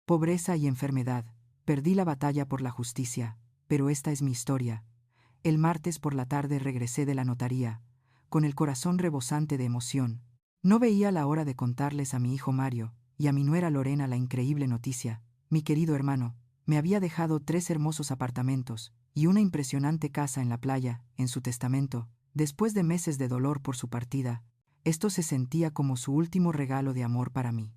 Pobreza y enfermedad. Perdí la batalla por la justicia, pero esta es mi historia. El martes por la tarde regresé de la notaría, con el corazón rebosante de emoción. No veía la hora de contarles a mi hijo Mario y a mi nuera Lorena la increíble noticia. Mi querido hermano me había dejado 3 hermosos apartamentos y una impresionante casa en la playa, en su testamento, después de meses de dolor por su partida. Esto se sentía como su último regalo de amor para mí.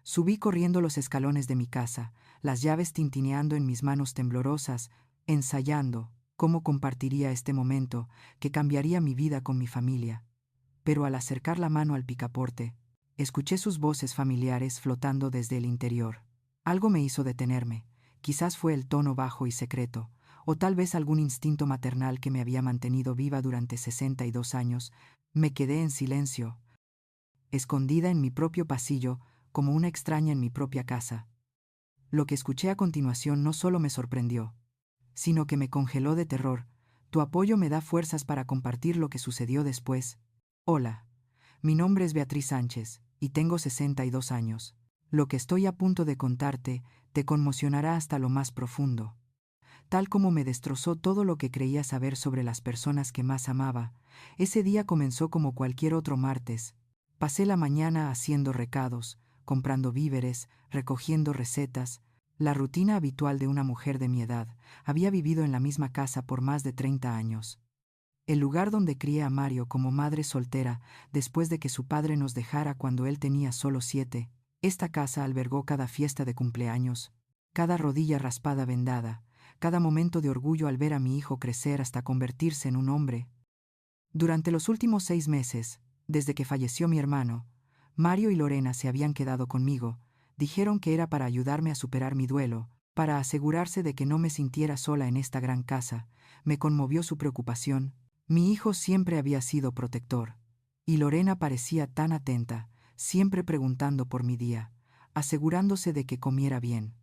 Subí corriendo los escalones de mi casa, las llaves tintineando en mis manos temblorosas, ensayando cómo compartiría este momento que cambiaría mi vida con mi familia. Pero al acercar la mano al picaporte, escuché sus voces familiares flotando desde el interior. Algo me hizo detenerme. Quizás fue el tono bajo y secreto, o tal vez algún instinto maternal que me había mantenido viva durante 62 años. Me quedé en silencio, escondida en mi propio pasillo, como una extraña en mi propia casa. Lo que escuché a continuación no solo me sorprendió, sino que me congeló de terror. Tu apoyo me da fuerzas para compartir lo que sucedió después. Hola, mi nombre es Beatriz Sánchez, y tengo 62 años. Lo que estoy a punto de contarte te conmocionará hasta lo más profundo. Tal como me destrozó todo lo que creía saber sobre las personas que más amaba, ese día comenzó como cualquier otro martes. Pasé la mañana haciendo recados, comprando víveres, recogiendo recetas, la rutina habitual de una mujer de mi edad. Había vivido en la misma casa por más de 30 años. El lugar donde crié a Mario como madre soltera, después de que su padre nos dejara cuando él tenía solo 7, esta casa albergó cada fiesta de cumpleaños, cada rodilla raspada vendada, cada momento de orgullo al ver a mi hijo crecer hasta convertirse en un hombre. Durante los últimos 6 meses, desde que falleció mi hermano, Mario y Lorena se habían quedado conmigo. Dijeron que era para ayudarme a superar mi duelo, para asegurarse de que no me sintiera sola en esta gran casa. Me conmovió su preocupación. Mi hijo siempre había sido protector, y Lorena parecía tan atenta, siempre preguntando por mi día, asegurándose de que comiera bien.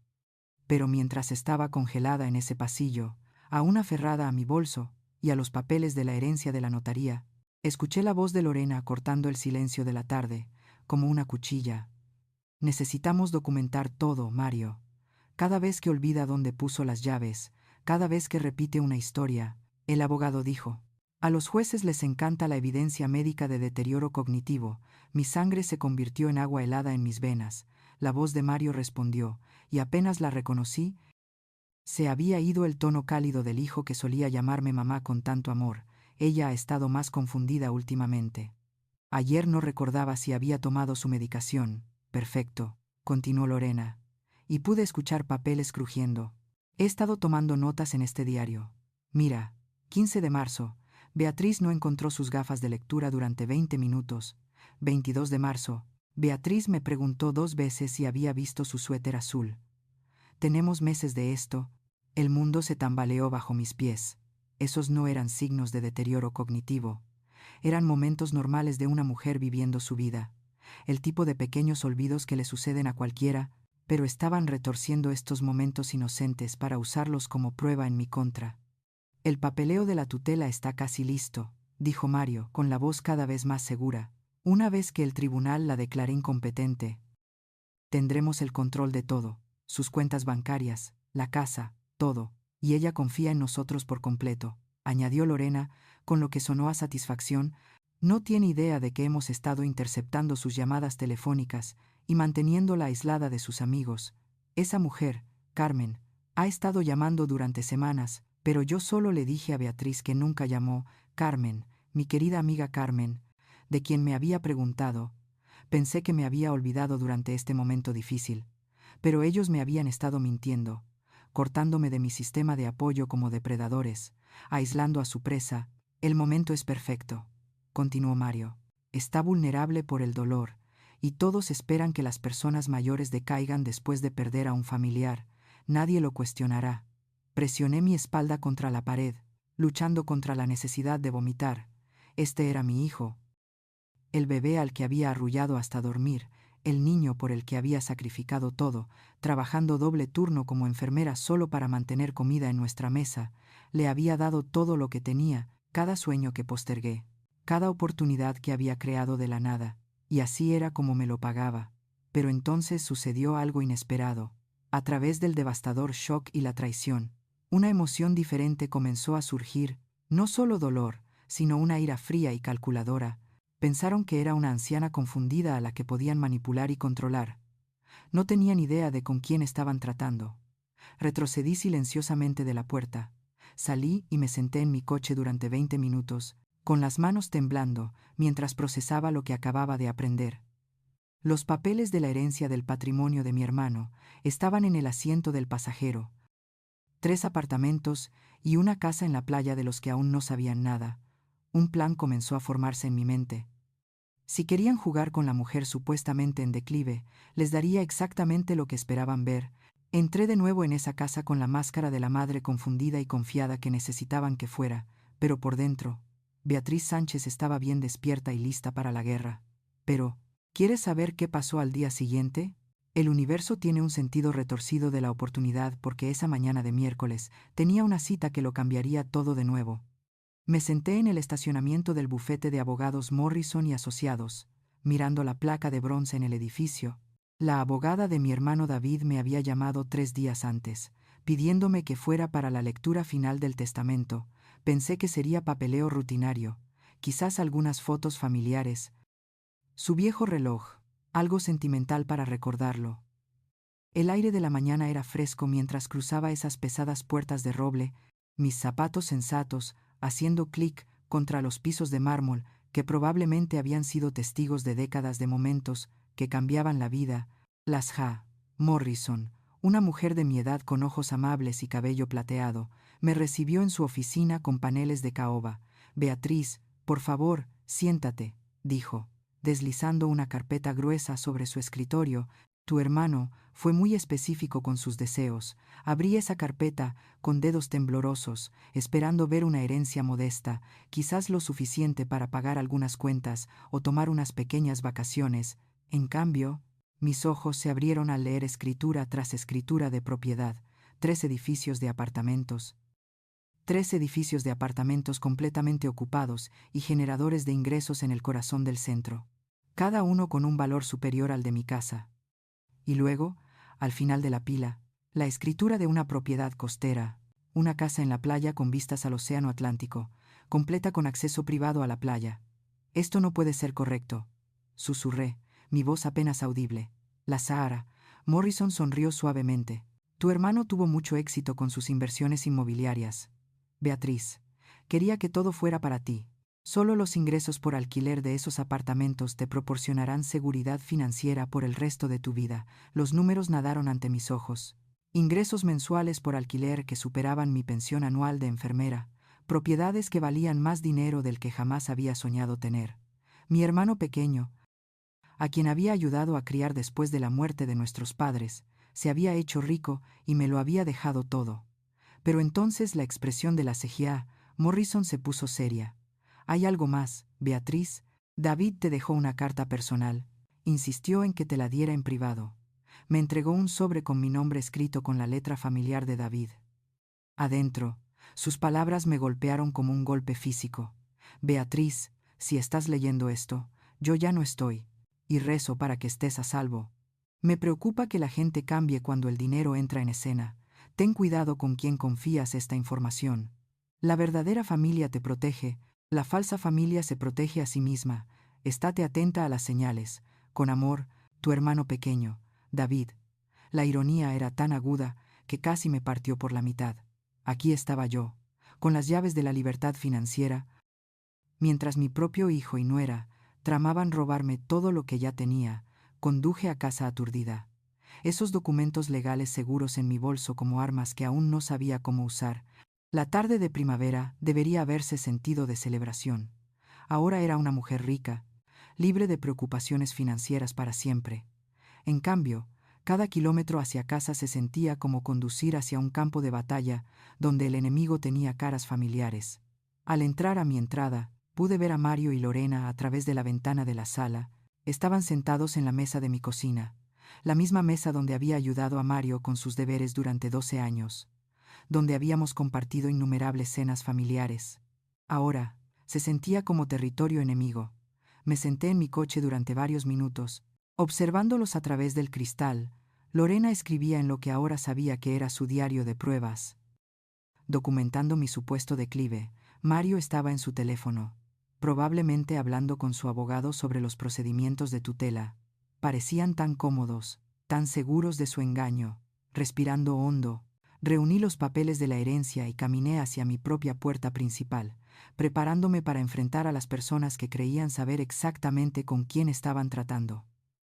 Pero mientras estaba congelada en ese pasillo, aún aferrada a mi bolso y a los papeles de la herencia de la notaría, escuché la voz de Lorena cortando el silencio de la tarde, como una cuchilla. Necesitamos documentar todo, Mario. Cada vez que olvida dónde puso las llaves, cada vez que repite una historia, el abogado dijo. A los jueces les encanta la evidencia médica de deterioro cognitivo. Mi sangre se convirtió en agua helada en mis venas. La voz de Mario respondió, y apenas la reconocí, se había ido el tono cálido del hijo que solía llamarme mamá con tanto amor. Ella ha estado más confundida últimamente. Ayer no recordaba si había tomado su medicación. Perfecto, continuó Lorena, y pude escuchar papeles crujiendo. He estado tomando notas en este diario. Mira, 15 de marzo. Beatriz no encontró sus gafas de lectura durante 20 minutos. 22 de marzo. Beatriz me preguntó 2 veces si había visto su suéter azul. Tenemos meses de esto. El mundo se tambaleó bajo mis pies. Esos no eran signos de deterioro cognitivo. Eran momentos normales de una mujer viviendo su vida. El tipo de pequeños olvidos que le suceden a cualquiera, pero estaban retorciendo estos momentos inocentes para usarlos como prueba en mi contra. El papeleo de la tutela está casi listo, dijo Mario, con la voz cada vez más segura. Una vez que el tribunal la declare incompetente, tendremos el control de todo, sus cuentas bancarias, la casa, todo, y ella confía en nosotros por completo, añadió Lorena, con lo que sonó a satisfacción. No tiene idea de que hemos estado interceptando sus llamadas telefónicas y manteniéndola aislada de sus amigos. Esa mujer, Carmen, ha estado llamando durante semanas, pero yo solo le dije a Beatriz que nunca llamó. Carmen, mi querida amiga Carmen, de quien me había preguntado. Pensé que me había olvidado durante este momento difícil, pero ellos me habían estado mintiendo, cortándome de mi sistema de apoyo como depredadores, aislando a su presa. El momento es perfecto, continuó Mario. Está vulnerable por el dolor, y todos esperan que las personas mayores decaigan después de perder a un familiar. Nadie lo cuestionará. Presioné mi espalda contra la pared, luchando contra la necesidad de vomitar. Este era mi hijo, el bebé al que había arrullado hasta dormir, el niño por el que había sacrificado todo, trabajando doble turno como enfermera solo para mantener comida en nuestra mesa. Le había dado todo lo que tenía, cada sueño que postergué, cada oportunidad que había creado de la nada, y así era como me lo pagaba. Pero entonces sucedió algo inesperado. a través del devastador shock y la traición, una emoción diferente comenzó a surgir, no solo dolor, sino una ira fría y calculadora. Pensaron que era una anciana confundida a la que podían manipular y controlar. No tenían idea de con quién estaban tratando. Retrocedí silenciosamente de la puerta. Salí y me senté en mi coche durante 20 minutos, con las manos temblando, mientras procesaba lo que acababa de aprender. Los papeles de la herencia del patrimonio de mi hermano estaban en el asiento del pasajero. 3 apartamentos y una casa en la playa de los que aún no sabían nada. Un plan comenzó a formarse en mi mente. Si querían jugar con la mujer supuestamente en declive, les daría exactamente lo que esperaban ver. Entré de nuevo en esa casa con la máscara de la madre confundida y confiada que necesitaban que fuera, pero por dentro, Beatriz Sánchez estaba bien despierta y lista para la guerra. Pero, ¿quieres saber qué pasó al día siguiente? El universo tiene un sentido retorcido de la oportunidad porque esa mañana de miércoles tenía una cita que lo cambiaría todo de nuevo. Me senté en el estacionamiento del bufete de abogados Morrison y Asociados, mirando la placa de bronce en el edificio. La abogada de mi hermano David me había llamado 3 días antes, pidiéndome que fuera para la lectura final del testamento. Pensé que sería papeleo rutinario, quizás algunas fotos familiares. Su viejo reloj, algo sentimental para recordarlo. El aire de la mañana era fresco mientras cruzaba esas pesadas puertas de roble, mis zapatos sensatos, haciendo clic contra los pisos de mármol que probablemente habían sido testigos de décadas de momentos que cambiaban la vida. Morrison, una mujer de mi edad con ojos amables y cabello plateado, me recibió en su oficina con paneles de caoba. Beatriz, por favor, siéntate, dijo, deslizando una carpeta gruesa sobre su escritorio. Tu hermano fue muy específico con sus deseos. Abrí esa carpeta con dedos temblorosos, esperando ver una herencia modesta, quizás lo suficiente para pagar algunas cuentas o tomar unas pequeñas vacaciones. En cambio, mis ojos se abrieron al leer escritura tras escritura de propiedad, 3 edificios de apartamentos. 3 edificios de apartamentos completamente ocupados y generadores de ingresos en el corazón del centro, cada uno con un valor superior al de mi casa. Y luego, al final de la pila, la escritura de una propiedad costera, una casa en la playa con vistas al océano Atlántico, completa con acceso privado a la playa. Esto no puede ser correcto, susurré, mi voz apenas audible. La Sahara. Morrison sonrió suavemente. Tu hermano tuvo mucho éxito con sus inversiones inmobiliarias. Beatriz, quería que todo fuera para ti. Solo los ingresos por alquiler de esos apartamentos te proporcionarán seguridad financiera por el resto de tu vida. Los números nadaron ante mis ojos. Ingresos mensuales por alquiler que superaban mi pensión anual de enfermera. Propiedades que valían más dinero del que jamás había soñado tener. Mi hermano pequeño, a quien había ayudado a criar después de la muerte de nuestros padres, se había hecho rico y me lo había dejado todo. Pero entonces la expresión de la CGA, Morrison se puso seria. Hay algo más, Beatriz. David te dejó una carta personal. Insistió en que te la diera en privado. Me entregó un sobre con mi nombre escrito con la letra familiar de David. Adentro, sus palabras me golpearon como un golpe físico. Beatriz, si estás leyendo esto, yo ya no estoy, y rezo para que estés a salvo. Me preocupa que la gente cambie cuando el dinero entra en escena. Ten cuidado con quién confías esta información. La verdadera familia te protege, la falsa familia se protege a sí misma. Estate atenta a las señales. Con amor, tu hermano pequeño, David. La ironía era tan aguda que casi me partió por la mitad. Aquí estaba yo, con las llaves de la libertad financiera, mientras mi propio hijo y nuera tramaban robarme todo lo que ya tenía. Conduje a casa aturdida. Esos documentos legales seguros en mi bolso como armas que aún no sabía cómo usar. La tarde de primavera debería haberse sentido de celebración. Ahora era una mujer rica, libre de preocupaciones financieras para siempre. En cambio, cada kilómetro hacia casa se sentía como conducir hacia un campo de batalla donde el enemigo tenía caras familiares. Al entrar a mi entrada, pude ver a Mario y Lorena a través de la ventana de la sala. Estaban sentados en la mesa de mi cocina, la misma mesa donde había ayudado a Mario con sus deberes durante 12 años, donde habíamos compartido innumerables cenas familiares. Ahora, se sentía como territorio enemigo. Me senté en mi coche durante varios minutos, observándolos a través del cristal. Lorena escribía en lo que ahora sabía que era su diario de pruebas. Documentando mi supuesto declive, Mario estaba en su teléfono, probablemente hablando con su abogado sobre los procedimientos de tutela. Parecían tan cómodos, tan seguros de su engaño. Respirando hondo, reuní los papeles de la herencia y caminé hacia mi propia puerta principal, preparándome para enfrentar a las personas que creían saber exactamente con quién estaban tratando.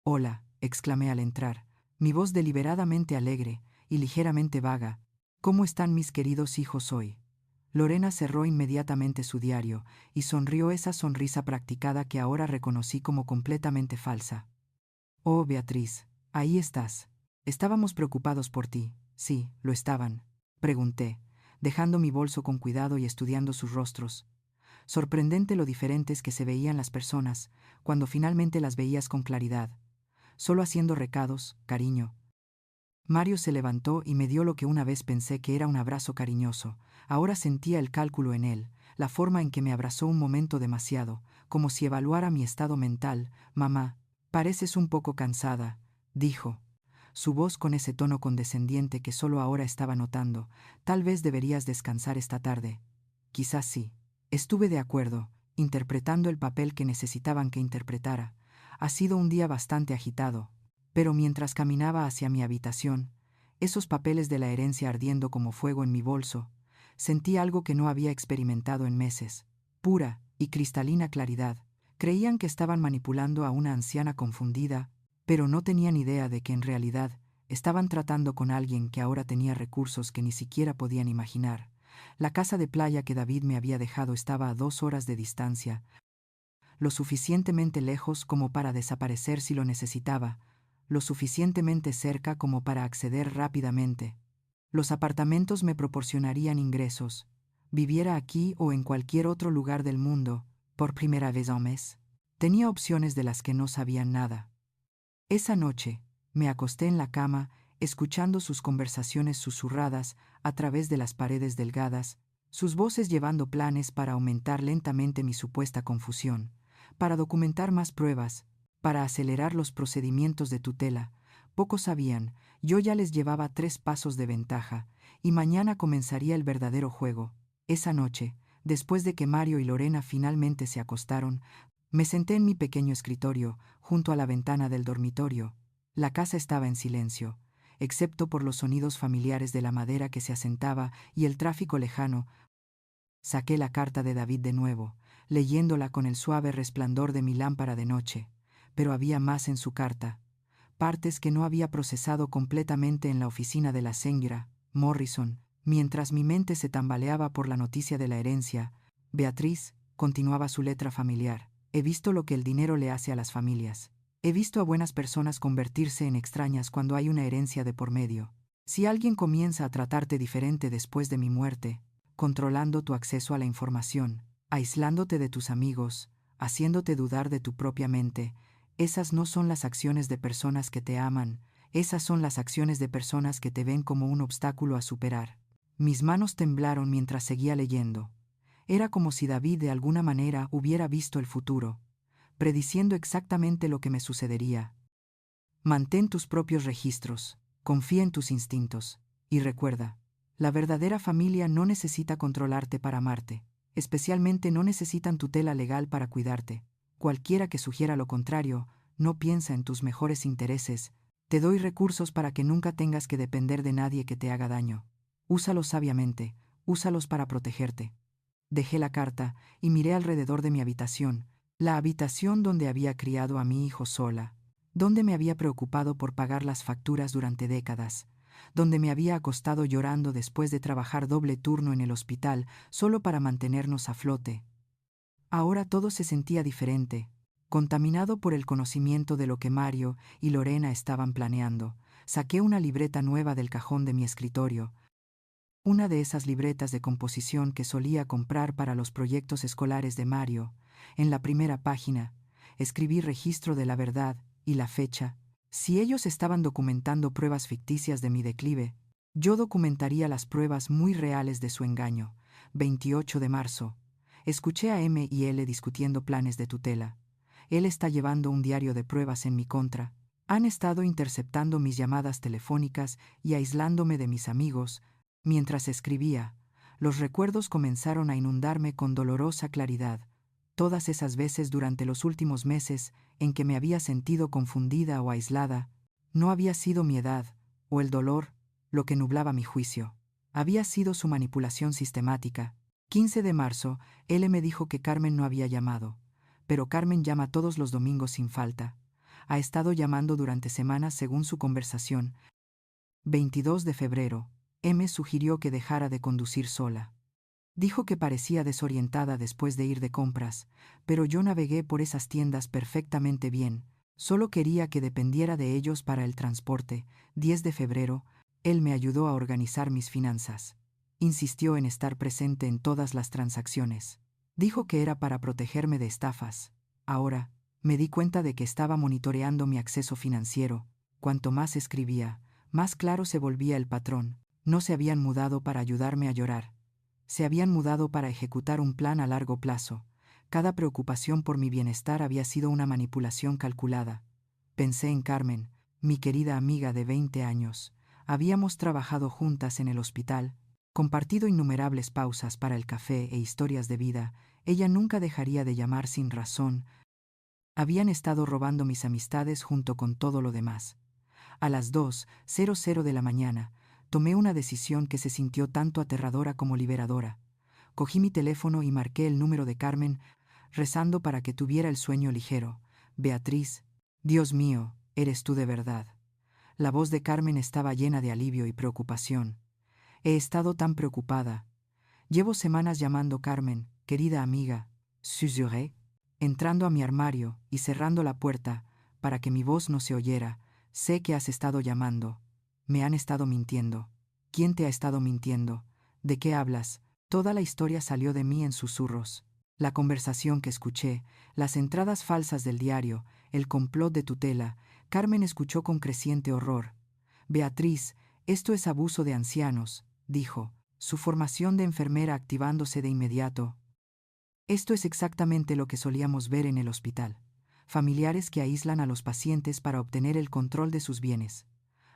«Hola», exclamé al entrar, mi voz deliberadamente alegre y ligeramente vaga. «¿Cómo están mis queridos hijos hoy?» Lorena cerró inmediatamente su diario y sonrió esa sonrisa practicada que ahora reconocí como completamente falsa. «Oh, Beatriz, ahí estás. Estábamos preocupados por ti». «Sí, lo estaban», pregunté, dejando mi bolso con cuidado y estudiando sus rostros. Sorprendente lo diferentes que se veían las personas cuando finalmente las veías con claridad, solo haciendo recados, cariño. Mario se levantó y me dio lo que una vez pensé que era un abrazo cariñoso. Ahora sentía el cálculo en él, la forma en que me abrazó un momento demasiado, como si evaluara mi estado mental. «Mamá, pareces un poco cansada», dijo, su voz con ese tono condescendiente que solo ahora estaba notando. «Tal vez deberías descansar esta tarde». «Quizás sí». Estuve de acuerdo, interpretando el papel que necesitaban que interpretara. Ha sido un día bastante agitado, pero mientras caminaba hacia mi habitación, esos papeles de la herencia ardiendo como fuego en mi bolso, sentí algo que no había experimentado en meses. Pura y cristalina claridad. Creían que estaban manipulando a una anciana confundida, pero no tenían idea de que en realidad estaban tratando con alguien que ahora tenía recursos que ni siquiera podían imaginar. La casa de playa que David me había dejado estaba a 2 horas de distancia, lo suficientemente lejos como para desaparecer si lo necesitaba, lo suficientemente cerca como para acceder rápidamente. Los apartamentos me proporcionarían ingresos, viviera aquí o en cualquier otro lugar del mundo, por primera vez en mes. Tenía opciones de las que no sabían nada. Esa noche, me acosté en la cama, escuchando sus conversaciones susurradas a través de las paredes delgadas, sus voces llevando planes para aumentar lentamente mi supuesta confusión, para documentar más pruebas, para acelerar los procedimientos de tutela. Pocos sabían, yo ya les llevaba 3 pasos de ventaja, y mañana comenzaría el verdadero juego. Esa noche, después de que Mario y Lorena finalmente se acostaron, me senté en mi pequeño escritorio, junto a la ventana del dormitorio. La casa estaba en silencio, excepto por los sonidos familiares de la madera que se asentaba y el tráfico lejano. Saqué la carta de David de nuevo, leyéndola con el suave resplandor de mi lámpara de noche. Pero había más en su carta, partes que no había procesado completamente en la oficina de la señora Morrison, mientras mi mente se tambaleaba por la noticia de la herencia. «Beatriz», continuaba su letra familiar, «he visto lo que el dinero le hace a las familias. He visto a buenas personas convertirse en extrañas cuando hay una herencia de por medio. Si alguien comienza a tratarte diferente después de mi muerte, controlando tu acceso a la información, aislándote de tus amigos, haciéndote dudar de tu propia mente, esas no son las acciones de personas que te aman, esas son las acciones de personas que te ven como un obstáculo a superar». Mis manos temblaron mientras seguía leyendo. Era como si David de alguna manera hubiera visto el futuro, prediciendo exactamente lo que me sucedería. «Mantén tus propios registros, confía en tus instintos, y recuerda, la verdadera familia no necesita controlarte para amarte, especialmente no necesitan tutela legal para cuidarte. Cualquiera que sugiera lo contrario, no piensa en tus mejores intereses. Te doy recursos para que nunca tengas que depender de nadie que te haga daño. Úsalos sabiamente, úsalos para protegerte». Dejé la carta y miré alrededor de mi habitación, la habitación donde había criado a mi hijo sola, donde me había preocupado por pagar las facturas durante décadas, donde me había acostado llorando después de trabajar doble turno en el hospital solo para mantenernos a flote. Ahora todo se sentía diferente, contaminado por el conocimiento de lo que Mario y Lorena estaban planeando. Saqué una libreta nueva del cajón de mi escritorio, una de esas libretas de composición que solía comprar para los proyectos escolares de Mario. En la primera página, escribí registro de la verdad y la fecha. Si ellos estaban documentando pruebas ficticias de mi declive, yo documentaría las pruebas muy reales de su engaño. 28 de marzo. Escuché a M y L discutiendo planes de tutela. Él está llevando un diario de pruebas en mi contra. Han estado interceptando mis llamadas telefónicas y aislándome de mis amigos. Mientras escribía, los recuerdos comenzaron a inundarme con dolorosa claridad. Todas esas veces durante los últimos meses en que me había sentido confundida o aislada, no había sido mi edad o el dolor lo que nublaba mi juicio. Había sido su manipulación sistemática. 15 de marzo, él me dijo que Carmen no había llamado. Pero Carmen llama todos los domingos sin falta. Ha estado llamando durante semanas según su conversación. 22 de febrero, M sugirió que dejara de conducir sola. Dijo que parecía desorientada después de ir de compras, pero yo navegué por esas tiendas perfectamente bien. Solo quería que dependiera de ellos para el transporte. 10 de febrero, él me ayudó a organizar mis finanzas. Insistió en estar presente en todas las transacciones. Dijo que era para protegerme de estafas. Ahora, me di cuenta de que estaba monitoreando mi acceso financiero. Cuanto más escribía, más claro se volvía el patrón. No se habían mudado para ayudarme a llorar. Se habían mudado para ejecutar un plan a largo plazo. Cada preocupación por mi bienestar había sido una manipulación calculada. Pensé en Carmen, mi querida amiga de 20 años. Habíamos trabajado juntas en el hospital, compartido innumerables pausas para el café e historias de vida. Ella nunca dejaría de llamar sin razón. Habían estado robando mis amistades junto con todo lo demás. A las 2:00 de la mañana, tomé una decisión que se sintió tanto aterradora como liberadora. Cogí mi teléfono y marqué el número de Carmen, rezando para que tuviera el sueño ligero. Beatriz, Dios mío, eres tú de verdad. La voz de Carmen estaba llena de alivio y preocupación. He estado tan preocupada. Llevo semanas llamando Carmen, querida amiga, susurré, entrando a mi armario y cerrando la puerta para que mi voz no se oyera. Sé que has estado llamando. Me han estado mintiendo. ¿Quién te ha estado mintiendo? ¿De qué hablas? Toda la historia salió de mí en susurros. La conversación que escuché, las entradas falsas del diario, el complot de tutela. Carmen escuchó con creciente horror. Beatriz, esto es abuso de ancianos, dijo, su formación de enfermera activándose de inmediato. Esto es exactamente lo que solíamos ver en el hospital. Familiares que aíslan a los pacientes para obtener el control de sus bienes.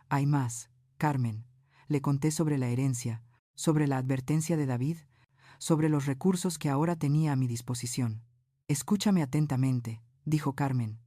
Hay más, Carmen. Le conté sobre la herencia, sobre la advertencia de David, sobre los recursos que ahora tenía a mi disposición. Escúchame atentamente, dijo Carmen,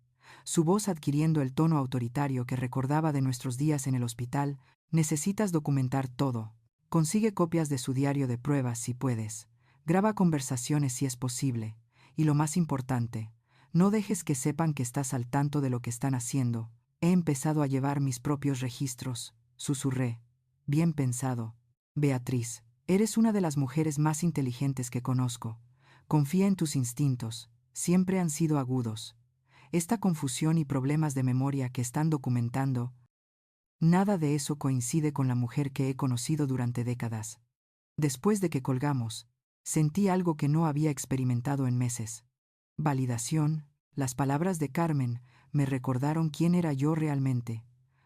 su voz adquiriendo el tono autoritario que recordaba de nuestros días en el hospital. Necesitas documentar todo. Consigue copias de su diario de pruebas si puedes. Graba conversaciones si es posible. Y lo más importante, no dejes que sepan que estás al tanto de lo que están haciendo. He empezado a llevar mis propios registros, susurré. Bien pensado. Beatriz, eres una de las mujeres más inteligentes que conozco. Confía en tus instintos, siempre han sido agudos. Esta confusión y problemas de memoria que están documentando, nada de eso coincide con la mujer que he conocido durante décadas. Después de que colgamos, sentí algo que no había experimentado en meses. Validación. Las palabras de Carmen me recordaron quién era yo realmente.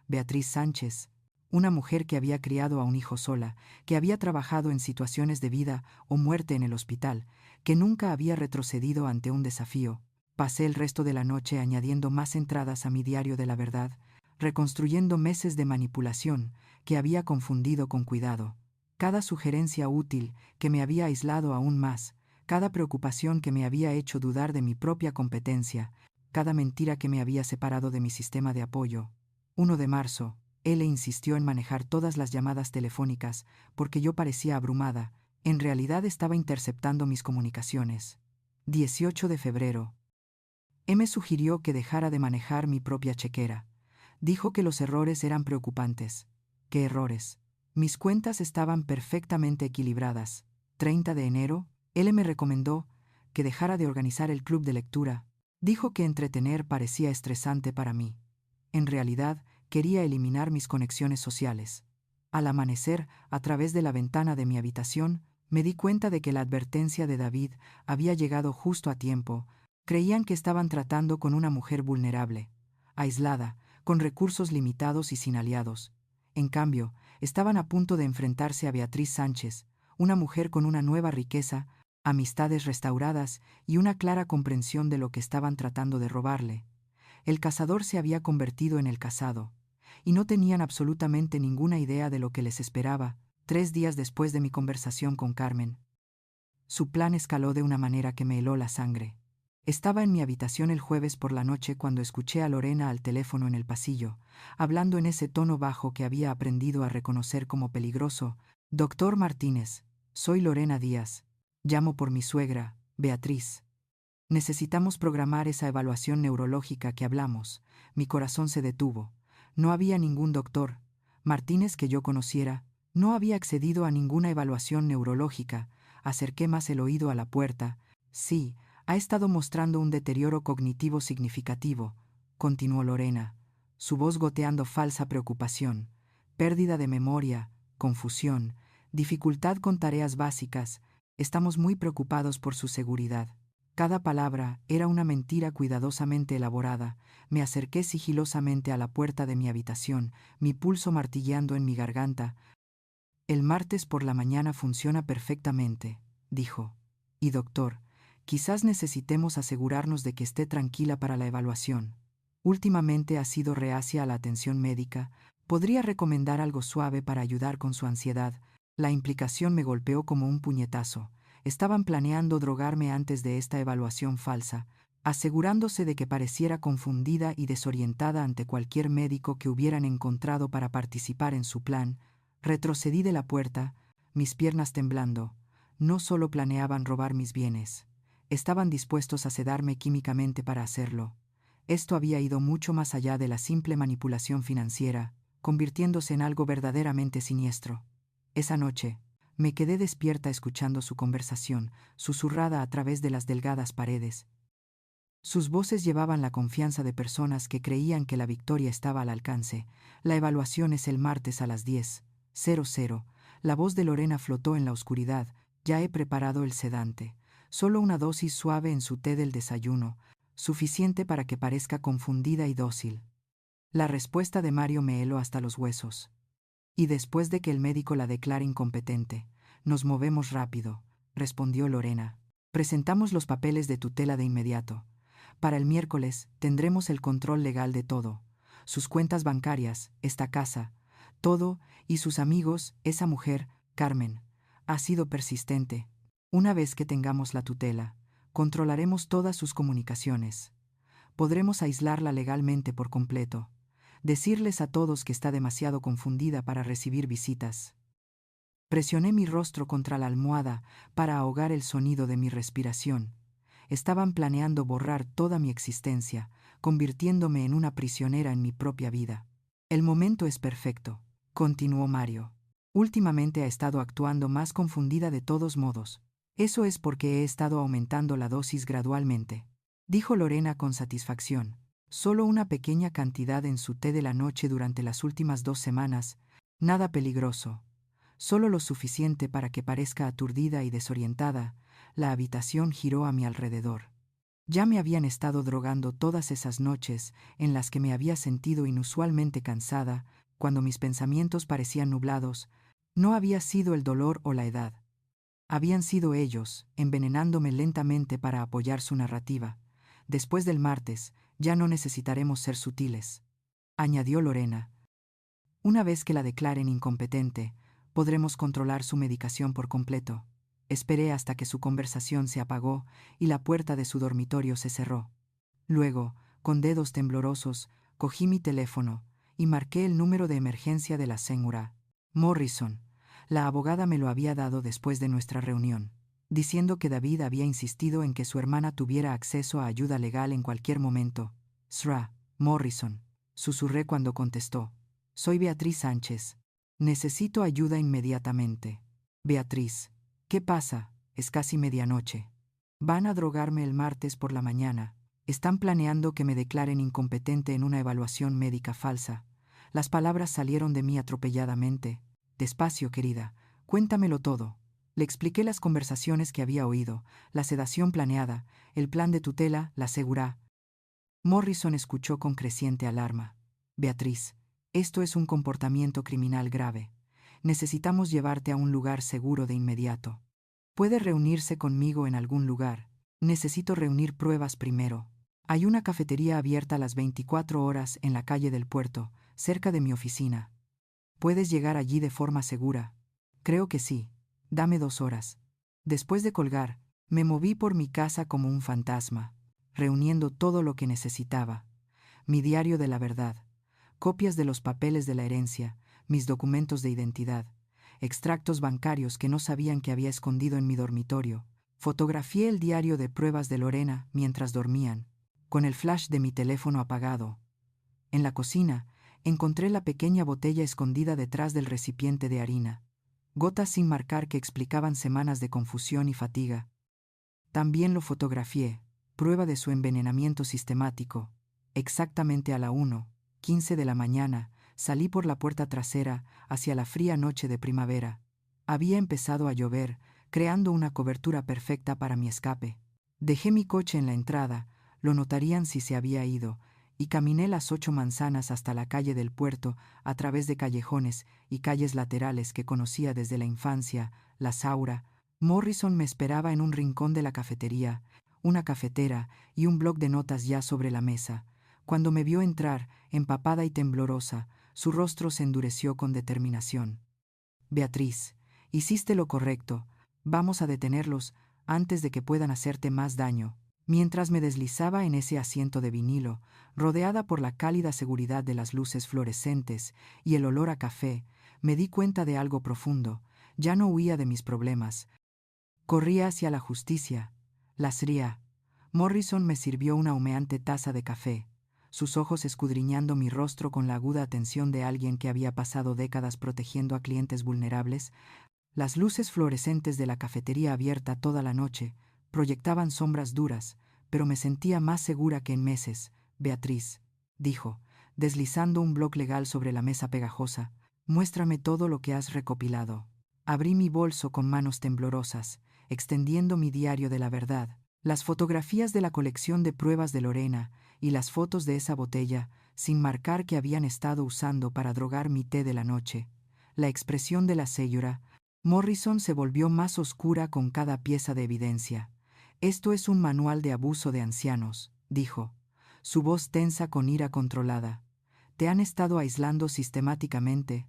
Beatriz Sánchez, una mujer que había criado a un hijo sola, que había trabajado en situaciones de vida o muerte en el hospital, que nunca había retrocedido ante un desafío. Pasé el resto de la noche añadiendo más entradas a mi diario de la verdad, reconstruyendo meses de manipulación que había confundido con cuidado. Cada sugerencia útil que me había aislado aún más, cada preocupación que me había hecho dudar de mi propia competencia, cada mentira que me había separado de mi sistema de apoyo. 1 de marzo, él insistió en manejar todas las llamadas telefónicas porque yo parecía abrumada. En realidad estaba interceptando mis comunicaciones. 18 de febrero. Me sugirió que dejara de manejar mi propia chequera. Dijo que los errores eran preocupantes. ¿Qué errores? Mis cuentas estaban perfectamente equilibradas. 30 de enero, él me recomendó que dejara de organizar el club de lectura. Dijo que entretener parecía estresante para mí. En realidad, quería eliminar mis conexiones sociales. Al amanecer, a través de la ventana de mi habitación, me di cuenta de que la advertencia de David había llegado justo a tiempo. Creían que estaban tratando con una mujer vulnerable, aislada, con recursos limitados y sin aliados. En cambio, estaban a punto de enfrentarse a Beatriz Sánchez, una mujer con una nueva riqueza, amistades restauradas y una clara comprensión de lo que estaban tratando de robarle. El cazador se había convertido en el cazado, y no tenían absolutamente ninguna idea de lo que les esperaba 3 días después de mi conversación con Carmen. Su plan escaló de una manera que me heló la sangre. Estaba en mi habitación el jueves por la noche cuando escuché a Lorena al teléfono en el pasillo, hablando en ese tono bajo que había aprendido a reconocer como peligroso. Doctor Martínez, soy Lorena Díaz. Llamo por mi suegra, Beatriz. Necesitamos programar esa evaluación neurológica que hablamos. Mi corazón se detuvo. No había ningún doctor Martínez que yo conociera. No había accedido a ninguna evaluación neurológica. Acerqué más el oído a la puerta. Sí, ha estado mostrando un deterioro cognitivo significativo, continuó Lorena, su voz goteando falsa preocupación, pérdida de memoria, confusión, dificultad con tareas básicas. Estamos muy preocupados por su seguridad. Cada palabra era una mentira cuidadosamente elaborada. Me acerqué sigilosamente a la puerta de mi habitación, mi pulso martilleando en mi garganta. El martes por la mañana funciona perfectamente, dijo. Y doctor, quizás necesitemos asegurarnos de que esté tranquila para la evaluación. Últimamente ha sido reacia a la atención médica. ¿Podría recomendar algo suave para ayudar con su ansiedad? La implicación me golpeó como un puñetazo. Estaban planeando drogarme antes de esta evaluación falsa, asegurándose de que pareciera confundida y desorientada ante cualquier médico que hubieran encontrado para participar en su plan. Retrocedí de la puerta, mis piernas temblando. No solo planeaban robar mis bienes, estaban dispuestos a sedarme químicamente para hacerlo. Esto había ido mucho más allá de la simple manipulación financiera, convirtiéndose en algo verdaderamente siniestro. Esa noche, me quedé despierta escuchando su conversación, susurrada a través de las delgadas paredes. Sus voces llevaban la confianza de personas que creían que la victoria estaba al alcance. La evaluación es el martes a las 10:00. La voz de Lorena flotó en la oscuridad. Ya he preparado el sedante. Solo una dosis suave en su té del desayuno, suficiente para que parezca confundida y dócil. La respuesta de Mario me heló hasta los huesos. Y después de que el médico la declare incompetente, nos movemos rápido, respondió Lorena. Presentamos los papeles de tutela de inmediato. Para el miércoles tendremos el control legal de todo. Sus cuentas bancarias, esta casa, todo, y sus amigos, esa mujer, Carmen. Ha sido persistente. Una vez que tengamos la tutela, controlaremos todas sus comunicaciones. Podremos aislarla legalmente por completo. Decirles a todos que está demasiado confundida para recibir visitas. Presioné mi rostro contra la almohada para ahogar el sonido de mi respiración. Estaban planeando borrar toda mi existencia, convirtiéndome en una prisionera en mi propia vida. El momento es perfecto, continuó Mario. Últimamente ha estado actuando más confundida de todos modos. Eso es porque he estado aumentando la dosis gradualmente, dijo Lorena con satisfacción. Solo una pequeña cantidad en su té de la noche durante las últimas 2 semanas, nada peligroso. Solo lo suficiente para que parezca aturdida y desorientada. La habitación giró a mi alrededor. Ya me habían estado drogando todas esas noches en las que me había sentido inusualmente cansada, cuando mis pensamientos parecían nublados. No había sido el dolor o la edad. Habían sido ellos, envenenándome lentamente para apoyar su narrativa. Después del martes, ya no necesitaremos ser sutiles, añadió Lorena. Una vez que la declaren incompetente, podremos controlar su medicación por completo. Esperé hasta que su conversación se apagó y la puerta de su dormitorio se cerró. Luego, con dedos temblorosos, cogí mi teléfono y marqué el número de emergencia de la señora Morrison. La abogada me lo había dado después de nuestra reunión, diciendo que David había insistido en que su hermana tuviera acceso a ayuda legal en cualquier momento. Sra. Morrison, susurré cuando contestó. Soy Beatriz Sánchez. Necesito ayuda inmediatamente. Beatriz, ¿qué pasa? Es casi medianoche. Van a drogarme el martes por la mañana. Están planeando que me declaren incompetente en una evaluación médica falsa. Las palabras salieron de mí atropelladamente. Despacio, querida, cuéntamelo todo. Le expliqué las conversaciones que había oído, la sedación planeada, el plan de tutela, la segura. Morrison escuchó con creciente alarma. Beatriz, esto es un comportamiento criminal grave. Necesitamos llevarte a un lugar seguro de inmediato. ¿Puede reunirse conmigo en algún lugar? Necesito reunir pruebas primero. Hay una cafetería abierta a las 24 horas en la calle del Puerto, cerca de mi oficina. ¿Puedes llegar allí de forma segura? Creo que sí. Dame 2 horas. Después de colgar, me moví por mi casa como un fantasma, reuniendo todo lo que necesitaba. Mi diario de la verdad, copias de los papeles de la herencia, mis documentos de identidad, extractos bancarios que no sabían que había escondido en mi dormitorio. Fotografié el diario de pruebas de Lorena mientras dormían, con el flash de mi teléfono apagado. En la cocina, encontré la pequeña botella escondida detrás del recipiente de harina. Gotas sin marcar que explicaban semanas de confusión y fatiga. También lo fotografié, prueba de su envenenamiento sistemático. Exactamente a la 1:15 de la mañana, salí por la puerta trasera hacia la fría noche de primavera. Había empezado a llover, creando una cobertura perfecta para mi escape. Dejé mi coche en la entrada, lo notarían si se había ido, y caminé las 8 manzanas hasta la calle del Puerto a través de callejones y calles laterales que conocía desde la infancia. La Saura. Morrison me esperaba en un rincón de la cafetería, una cafetera y un bloc de notas ya sobre la mesa. Cuando me vio entrar, empapada y temblorosa, su rostro se endureció con determinación. Beatriz, hiciste lo correcto. Vamos a detenerlos antes de que puedan hacerte más daño. Mientras me deslizaba en ese asiento de vinilo, rodeada por la cálida seguridad de las luces fluorescentes y el olor a café, me di cuenta de algo profundo. Ya no huía de mis problemas. Corría hacia la justicia. Las ría. Morrison me sirvió una humeante taza de café, sus ojos escudriñando mi rostro con la aguda atención de alguien que había pasado décadas protegiendo a clientes vulnerables. Las luces fluorescentes de la cafetería abierta toda la noche proyectaban sombras duras, pero me sentía más segura que en meses. Beatriz, dijo, deslizando un bloc legal sobre la mesa pegajosa, muéstrame todo lo que has recopilado. Abrí mi bolso con manos temblorosas, extendiendo mi diario de la verdad, las fotografías de la colección de pruebas de Lorena y las fotos de esa botella, sin marcar que habían estado usando para drogar mi té de la noche. La expresión de la señora Morrison se volvió más oscura con cada pieza de evidencia. Esto es un manual de abuso de ancianos, dijo, su voz tensa con ira controlada. Te han estado aislando sistemáticamente,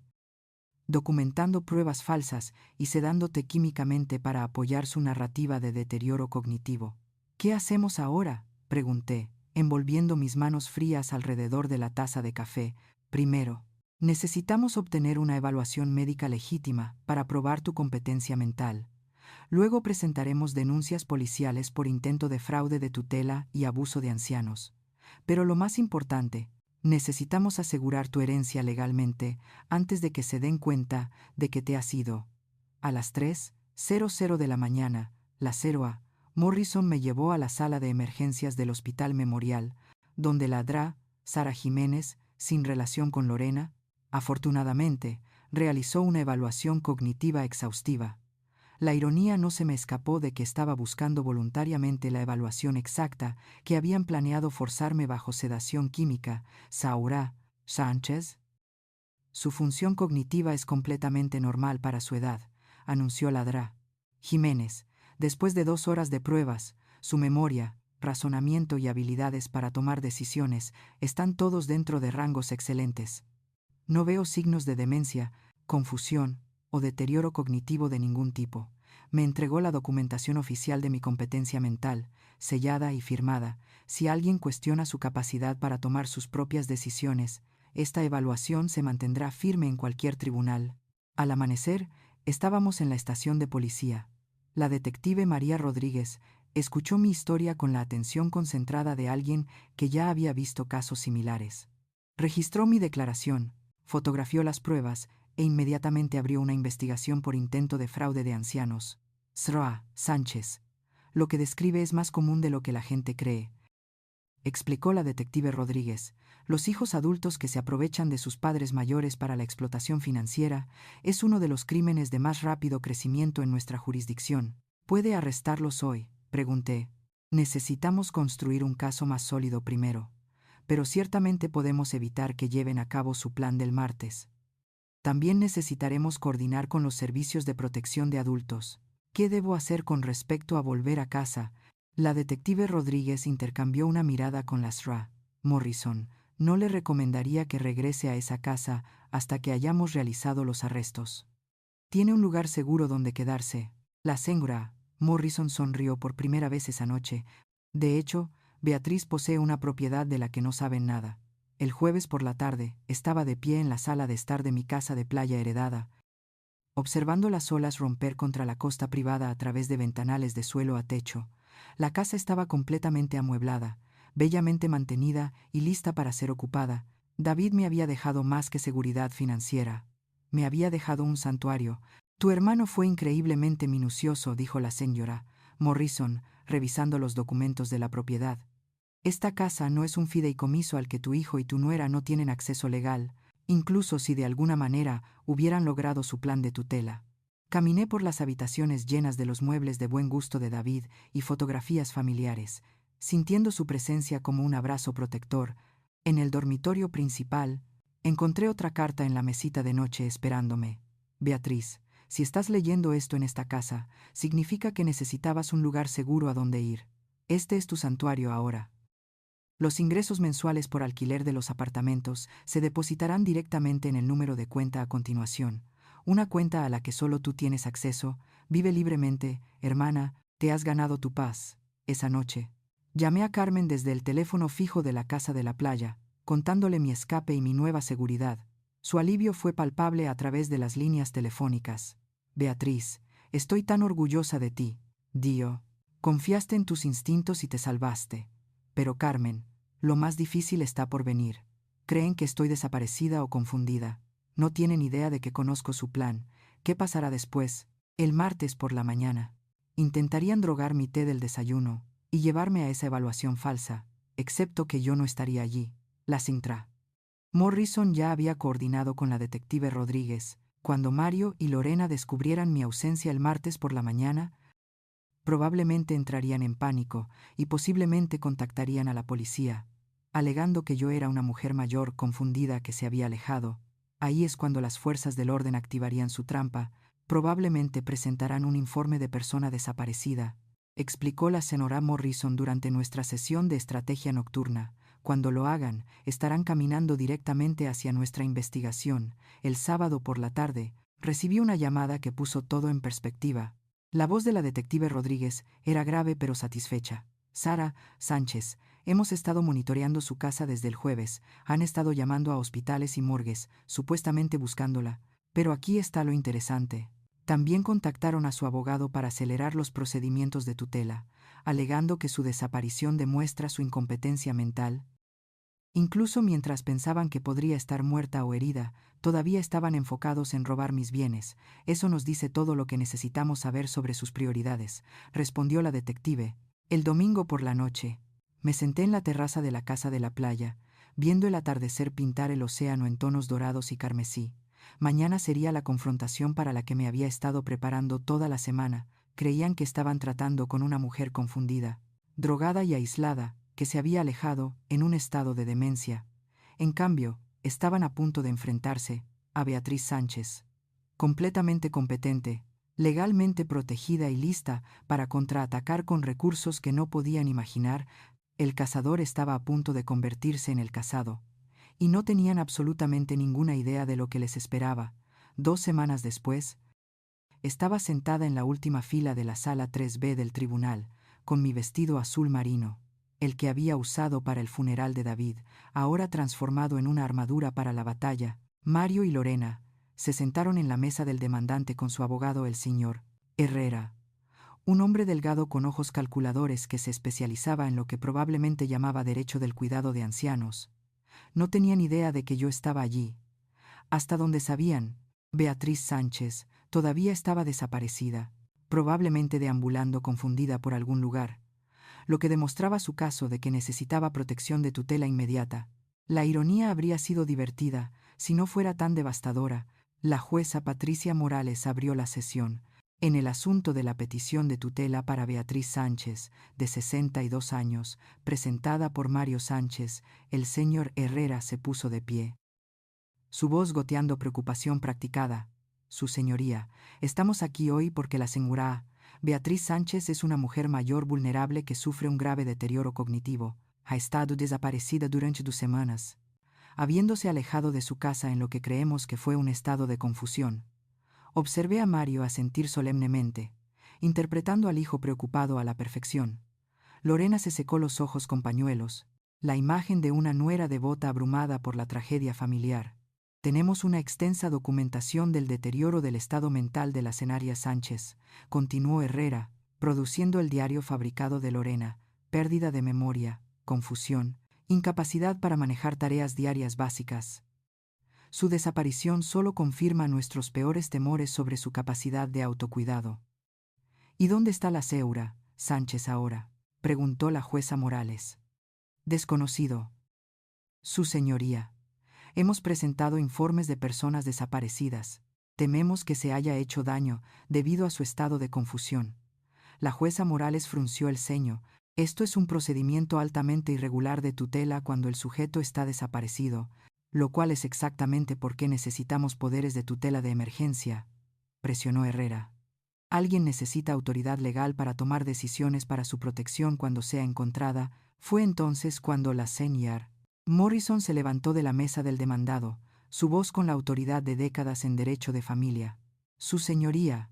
documentando pruebas falsas y sedándote químicamente para apoyar su narrativa de deterioro cognitivo. ¿Qué hacemos ahora?, pregunté, envolviendo mis manos frías alrededor de la taza de café. Primero, necesitamos obtener una evaluación médica legítima para probar tu competencia mental. Luego presentaremos denuncias policiales por intento de fraude de tutela y abuso de ancianos. Pero lo más importante, necesitamos asegurar tu herencia legalmente antes de que se den cuenta de que te has ido. A las 3:00 de la mañana, la 0A, Morrison me llevó a la sala de emergencias del Hospital Memorial, donde la Dra. Sara Jiménez, sin relación con Lorena, afortunadamente, realizó una evaluación cognitiva exhaustiva. La ironía no se me escapó de que estaba buscando voluntariamente la evaluación exacta que habían planeado forzarme bajo sedación química. Saura Sánchez. Su función cognitiva es completamente normal para su edad, anunció la Dra. Jiménez. Después de 2 horas de pruebas, su memoria, razonamiento y habilidades para tomar decisiones están todos dentro de rangos excelentes. No veo signos de demencia, confusión o deterioro cognitivo de ningún tipo. Me entregó la documentación oficial de mi competencia mental, sellada y firmada. Si alguien cuestiona su capacidad para tomar sus propias decisiones, esta evaluación se mantendrá firme en cualquier tribunal. Al amanecer, estábamos en la estación de policía. La detective María Rodríguez escuchó mi historia con la atención concentrada de alguien que ya había visto casos similares. Registró mi declaración, fotografió las pruebas e inmediatamente abrió una investigación por intento de fraude de ancianos. Sra. Sánchez. Lo que describe es más común de lo que la gente cree, explicó la detective Rodríguez. Los hijos adultos que se aprovechan de sus padres mayores para la explotación financiera es uno de los crímenes de más rápido crecimiento en nuestra jurisdicción. ¿Puede arrestarlos hoy?, pregunté. Necesitamos construir un caso más sólido primero, pero ciertamente podemos evitar que lleven a cabo su plan del martes. También necesitaremos coordinar con los servicios de protección de adultos. ¿Qué debo hacer con respecto a volver a casa? La detective Rodríguez intercambió una mirada con la Sra. Morrison. No le recomendaría que regrese a esa casa hasta que hayamos realizado los arrestos. Tiene un lugar seguro donde quedarse. La señora Morrison sonrió por primera vez esa noche. De hecho, Beatriz posee una propiedad de la que no saben nada. El jueves por la tarde, estaba de pie en la sala de estar de mi casa de playa heredada, observando las olas romper contra la costa privada a través de ventanales de suelo a techo. La casa estaba completamente amueblada, bellamente mantenida y lista para ser ocupada. David me había dejado más que seguridad financiera. Me había dejado un santuario. Tu hermano fue increíblemente minucioso, dijo la señora Morrison, revisando los documentos de la propiedad. Esta casa no es un fideicomiso al que tu hijo y tu nuera no tienen acceso legal, incluso si de alguna manera hubieran logrado su plan de tutela. Caminé por las habitaciones llenas de los muebles de buen gusto de David y fotografías familiares, sintiendo su presencia como un abrazo protector. En el dormitorio principal, encontré otra carta en la mesita de noche esperándome. Beatriz, si estás leyendo esto en esta casa, significa que necesitabas un lugar seguro a donde ir. Este es tu santuario ahora. Los ingresos mensuales por alquiler de los apartamentos se depositarán directamente en el número de cuenta a continuación, una cuenta a la que solo tú tienes acceso. Vive libremente, hermana, te has ganado tu paz. Esa noche, llamé a Carmen desde el teléfono fijo de la casa de la playa, contándole mi escape y mi nueva seguridad. Su alivio fue palpable a través de las líneas telefónicas. Beatriz, estoy tan orgullosa de ti. Dio, confiaste en tus instintos y te salvaste. Pero Carmen, lo más difícil está por venir. Creen que estoy desaparecida o confundida. No tienen idea de que conozco su plan. ¿Qué pasará después? El martes por la mañana. Intentarían drogar mi té del desayuno y llevarme a esa evaluación falsa, excepto que yo no estaría allí. La Sintra. Morrison ya había coordinado con la detective Rodríguez. Cuando Mario y Lorena descubrieran mi ausencia el martes por la mañana, probablemente entrarían en pánico y posiblemente contactarían a la policía, alegando que yo era una mujer mayor confundida que se había alejado. Ahí es cuando las fuerzas del orden activarían su trampa. Probablemente presentarán un informe de persona desaparecida, explicó la señora Morrison durante nuestra sesión de estrategia nocturna. Cuando lo hagan, estarán caminando directamente hacia nuestra investigación. El sábado por la tarde, recibí una llamada que puso todo en perspectiva. La voz de la detective Rodríguez era grave pero satisfecha. Sara Sánchez, hemos estado monitoreando su casa desde el jueves. Han estado llamando a hospitales y morgues, supuestamente buscándola. Pero aquí está lo interesante. También contactaron a su abogado para acelerar los procedimientos de tutela, alegando que su desaparición demuestra su incompetencia mental. Incluso mientras pensaban que podría estar muerta o herida, todavía estaban enfocados en robar mis bienes. Eso nos dice todo lo que necesitamos saber sobre sus prioridades, respondió la detective. El domingo por la noche, me senté en la terraza de la casa de la playa, viendo el atardecer pintar el océano en tonos dorados y carmesí. Mañana sería la confrontación para la que me había estado preparando toda la semana. Creían que estaban tratando con una mujer confundida, drogada y aislada, que se había alejado, en un estado de demencia. En cambio, estaban a punto de enfrentarse a Beatriz Sánchez, completamente competente, legalmente protegida y lista para contraatacar con recursos que no podían imaginar. El cazador estaba a punto de convertirse en el cazado, y no tenían absolutamente ninguna idea de lo que les esperaba. 2 semanas después, estaba sentada en la última fila de la sala 3B del tribunal, con mi vestido azul marino, el que había usado para el funeral de David, ahora transformado en una armadura para la batalla. Mario y Lorena se sentaron en la mesa del demandante con su abogado, el señor Herrera, un hombre delgado con ojos calculadores que se especializaba en lo que probablemente llamaba derecho del cuidado de ancianos. No tenían idea de que yo estaba allí. Hasta donde sabían, Beatriz Sánchez todavía estaba desaparecida, probablemente deambulando confundida por algún lugar, lo que demostraba su caso de que necesitaba protección de tutela inmediata. La ironía habría sido divertida si no fuera tan devastadora. La jueza Patricia Morales abrió la sesión. En el asunto de la petición de tutela para Beatriz Sánchez, de 62 años, presentada por Mario Sánchez, el señor Herrera se puso de pie, su voz goteando preocupación practicada. Su señoría, estamos aquí hoy porque la señora Beatriz Sánchez es una mujer mayor vulnerable que sufre un grave deterioro cognitivo. Ha estado desaparecida durante 2 semanas, habiéndose alejado de su casa en lo que creemos que fue un estado de confusión. Observé a Mario asentir solemnemente, interpretando al hijo preocupado a la perfección. Lorena se secó los ojos con pañuelos, la imagen de una nuera devota abrumada por la tragedia familiar. Tenemos una extensa documentación del deterioro del estado mental de la Cenaria Sánchez, continuó Herrera, produciendo el diario fabricado de Lorena: pérdida de memoria, confusión, incapacidad para manejar tareas diarias básicas. Su desaparición solo confirma nuestros peores temores sobre su capacidad de autocuidado. ¿Y dónde está la Seura Sánchez ahora?, preguntó la jueza Morales. Desconocido. Su señoría. Hemos presentado informes de personas desaparecidas. Tememos que se haya hecho daño debido a su estado de confusión. La jueza Morales frunció el ceño. Esto es un procedimiento altamente irregular de tutela cuando el sujeto está desaparecido, lo cual es exactamente por qué necesitamos poderes de tutela de emergencia, presionó Herrera. Alguien necesita autoridad legal para tomar decisiones para su protección cuando sea encontrada. Fue entonces cuando la señora Morrison se levantó de la mesa del demandado, su voz con la autoridad de décadas en derecho de familia. Su señoría,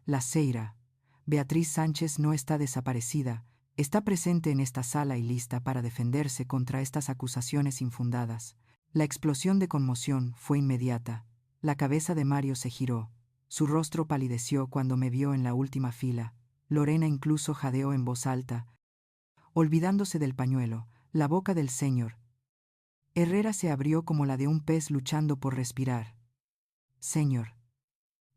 la señora Beatriz Sánchez no está desaparecida, está presente en esta sala y lista para defenderse contra estas acusaciones infundadas. La explosión de conmoción fue inmediata. La cabeza de Mario se giró. Su rostro palideció cuando me vio en la última fila. Lorena incluso jadeó en voz alta, olvidándose del pañuelo. La boca del señor Herrera se abrió como la de un pez luchando por respirar. Señor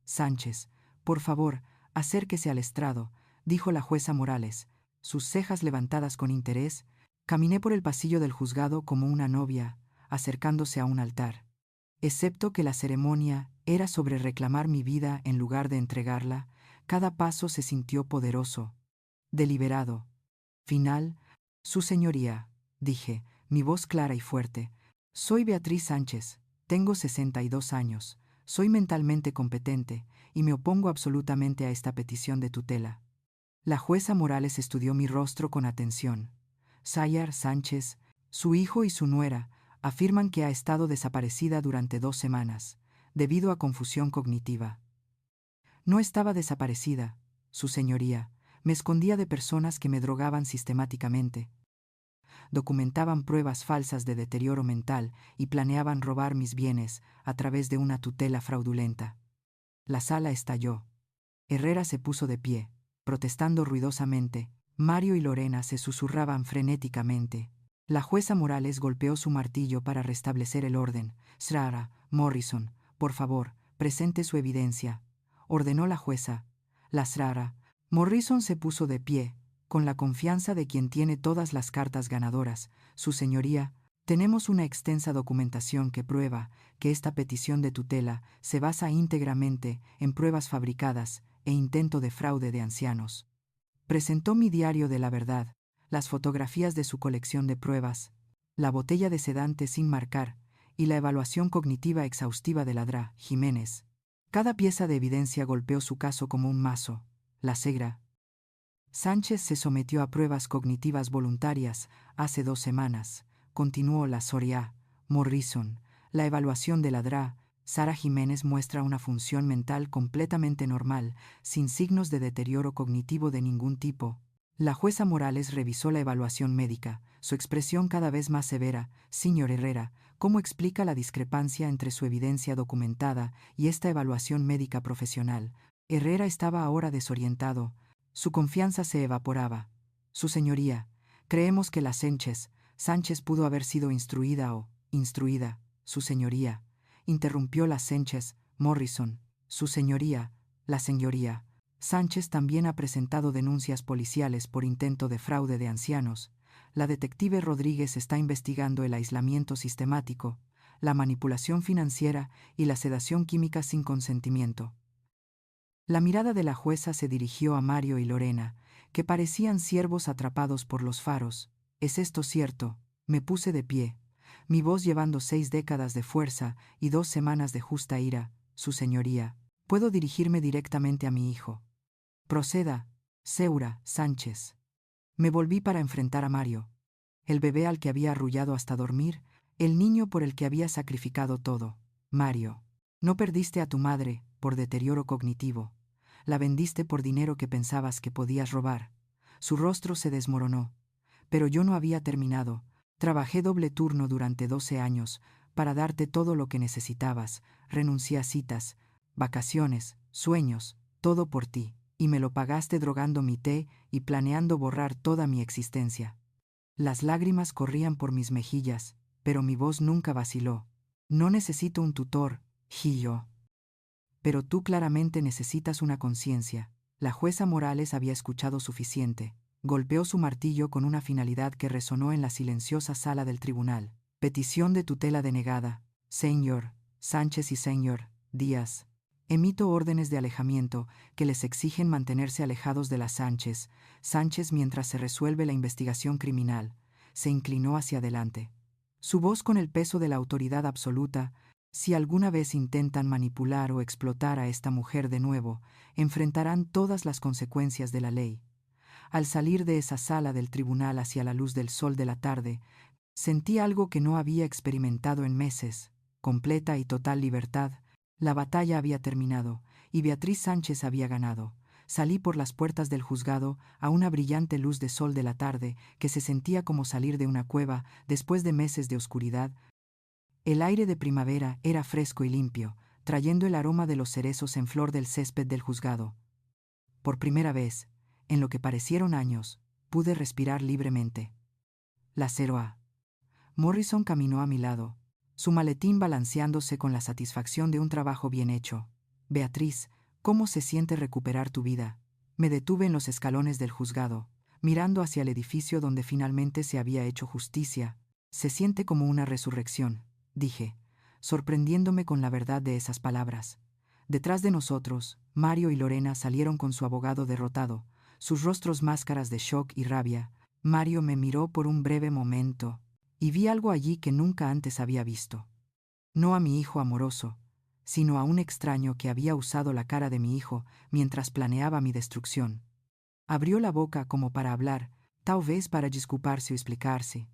Sánchez, por favor, acérquese al estrado, dijo la jueza Morales, sus cejas levantadas con interés. Caminé por el pasillo del juzgado como una novia, acercándose a un altar. Excepto que la ceremonia era sobre reclamar mi vida en lugar de entregarla, cada paso se sintió poderoso, deliberado. Final, su señoría, dije, mi voz clara y fuerte. Soy Beatriz Sánchez, tengo 62 años, soy mentalmente competente y me opongo absolutamente a esta petición de tutela. La jueza Morales estudió mi rostro con atención. Sayar Sánchez, su hijo y su nuera afirman que ha estado desaparecida durante 2 semanas, debido a confusión cognitiva. No estaba desaparecida, su señoría, me escondía de personas que me drogaban sistemáticamente, documentaban pruebas falsas de deterioro mental y planeaban robar mis bienes a través de una tutela fraudulenta. La sala estalló. Herrera se puso de pie, protestando ruidosamente. Mario y Lorena se susurraban frenéticamente. La jueza Morales golpeó su martillo para restablecer el orden. Sra. Morrison, por favor, presente su evidencia, ordenó la jueza. La Sra. Morrison se puso de pie, con la confianza de quien tiene todas las cartas ganadoras. Su señoría, tenemos una extensa documentación que prueba que esta petición de tutela se basa íntegramente en pruebas fabricadas e intento de fraude de ancianos. Presentó mi diario de la verdad, las fotografías de su colección de pruebas, la botella de sedante sin marcar y la evaluación cognitiva exhaustiva de la Dra. Jiménez. Cada pieza de evidencia golpeó su caso como un mazo. La Señora Sánchez se sometió a pruebas cognitivas voluntarias hace 2 semanas, continuó la Sra. Morrison. La evaluación de la Dra. Sara Jiménez muestra una función mental completamente normal, sin signos de deterioro cognitivo de ningún tipo. La jueza Morales revisó la evaluación médica, su expresión cada vez más severa. Señor Herrera, ¿cómo explica la discrepancia entre su evidencia documentada y esta evaluación médica profesional? Herrera estaba ahora desorientado. Su confianza se evaporaba. Su señoría, creemos que la Sánchez pudo haber sido instruida. Su señoría, interrumpió la Sánchez. Morrison, su señoría, la señoría Sánchez también ha presentado denuncias policiales por intento de fraude de ancianos. La detective Rodríguez está investigando el aislamiento sistemático, la manipulación financiera y la sedación química sin consentimiento. La mirada de la jueza se dirigió a Mario y Lorena, que parecían ciervos atrapados por los faros. ¿Es esto cierto? Me puse de pie, mi voz llevando 6 décadas de fuerza y 2 semanas de justa ira. Su señoría, puedo dirigirme directamente a mi hijo. Proceda, Seura, Sánchez. Me volví para enfrentar a Mario, el bebé al que había arrullado hasta dormir, el niño por el que había sacrificado todo. Mario, no perdiste a tu madre por deterioro cognitivo. La vendiste por dinero que pensabas que podías robar. Su rostro se desmoronó. Pero yo no había terminado. Trabajé doble turno durante 12 años para darte todo lo que necesitabas. Renuncié a citas, vacaciones, sueños, todo por ti. Y me lo pagaste drogando mi té y planeando borrar toda mi existencia. Las lágrimas corrían por mis mejillas, pero mi voz nunca vaciló. No necesito un tutor, Gillo. Pero tú claramente necesitas una conciencia. La jueza Morales había escuchado suficiente. Golpeó su martillo con una finalidad que resonó en la silenciosa sala del tribunal. Petición de tutela denegada. Señor Sánchez y señor Díaz. Emito órdenes de alejamiento que les exigen mantenerse alejados de la Sánchez. Sánchez, mientras se resuelve la investigación criminal, se inclinó hacia adelante. Su voz con el peso de la autoridad absoluta. Si alguna vez intentan manipular o explotar a esta mujer de nuevo, enfrentarán todas las consecuencias de la ley. Al salir de esa sala del tribunal hacia la luz del sol de la tarde, sentí algo que no había experimentado en meses: completa y total libertad. La batalla había terminado, y Beatriz Sánchez había ganado. Salí por las puertas del juzgado a una brillante luz de sol de la tarde que se sentía como salir de una cueva después de meses de oscuridad. El aire de primavera era fresco y limpio, trayendo el aroma de los cerezos en flor del césped del juzgado. Por primera vez, en lo que parecieron años, pude respirar libremente. La 0A. Morrison caminó a mi lado, su maletín balanceándose con la satisfacción de un trabajo bien hecho. Beatriz, ¿cómo se siente recuperar tu vida? Me detuve en los escalones del juzgado, mirando hacia el edificio donde finalmente se había hecho justicia. Se siente como una resurrección, dije, sorprendiéndome con la verdad de esas palabras. Detrás de nosotros, Mario y Lorena salieron con su abogado derrotado, sus rostros máscaras de shock y rabia. Mario me miró por un breve momento, y vi algo allí que nunca antes había visto. No a mi hijo amoroso, sino a un extraño que había usado la cara de mi hijo mientras planeaba mi destrucción. Abrió la boca como para hablar, tal vez para disculparse o explicarse.